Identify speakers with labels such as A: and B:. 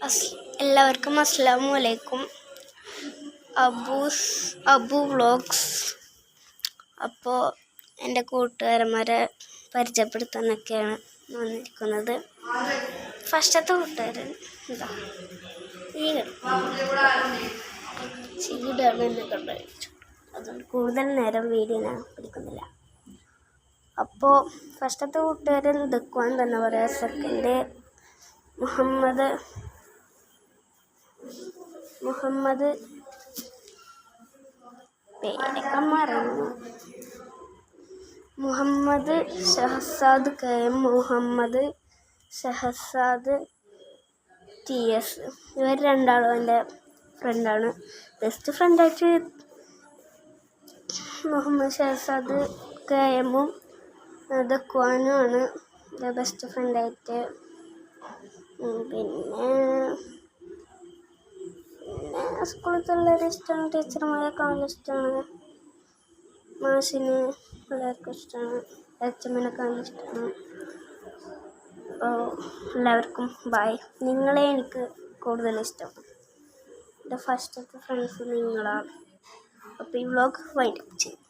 A: എല്ലാവർക്കും അസ്സലാമു അലൈക്കും. അബു വ്ളോഗ്സ്. അപ്പോൾ എൻ്റെ കൂട്ടുകാരന്മാരെ പരിചയപ്പെടുത്താനൊക്കെയാണ് വന്നിരിക്കുന്നത്. ഫസ്റ്റത്തെ കൂട്ടുകാരൻ എന്താ ഈ ചീടാണ് എന്നെ കണ്ടു. അതുകൊണ്ട് കൂടുതൽ നേരം വീഡിയോ ഞാൻ പിടിക്കുന്നില്ല. അപ്പോൾ ഫസ്റ്റത്തെ കൂട്ടുകാരൻ ദക്വാൻ തന്നെ പറയാം. സെക്കൻഡ് മുഹമ്മദ് പേരൊക്കെ മറന്നു. Muhammad Shahzad KM, Muhammad Shahzad TS. ഇവർ രണ്ടാളും എൻ്റെ ഫ്രണ്ടാണ്. ബെസ്റ്റ് ഫ്രണ്ടായിട്ട് മുഹമ്മദ് ഷഹസാദ് KMഉം ദക്വാനുമാണ് എൻ്റെ ബെസ്റ്റ് ഫ്രണ്ടായിട്ട്. പിന്നെ സ്കൂളിലത്തെ ഇഷ്ടമാണ്, ടീച്ചർമാരെയൊക്കെ നല്ല ഇഷ്ടമാണ്, മാഷിന് എല്ലാവർക്കും ഇഷ്ടമാണ്, HMനൊക്കെ നല്ല ഇഷ്ടമാണ്. അപ്പോൾ എല്ലാവർക്കും ബായ്. നിങ്ങളെ എനിക്ക് കൂടുതൽ ഇഷ്ടമാണ്. എൻ്റെ ഫസ്റ്റത്തെ ഫ്രണ്ട്സ് നിങ്ങളാണ്. അപ്പോൾ ഈ വ്ളോഗ് വൈൻഡപ്പ് ചെയ്യും.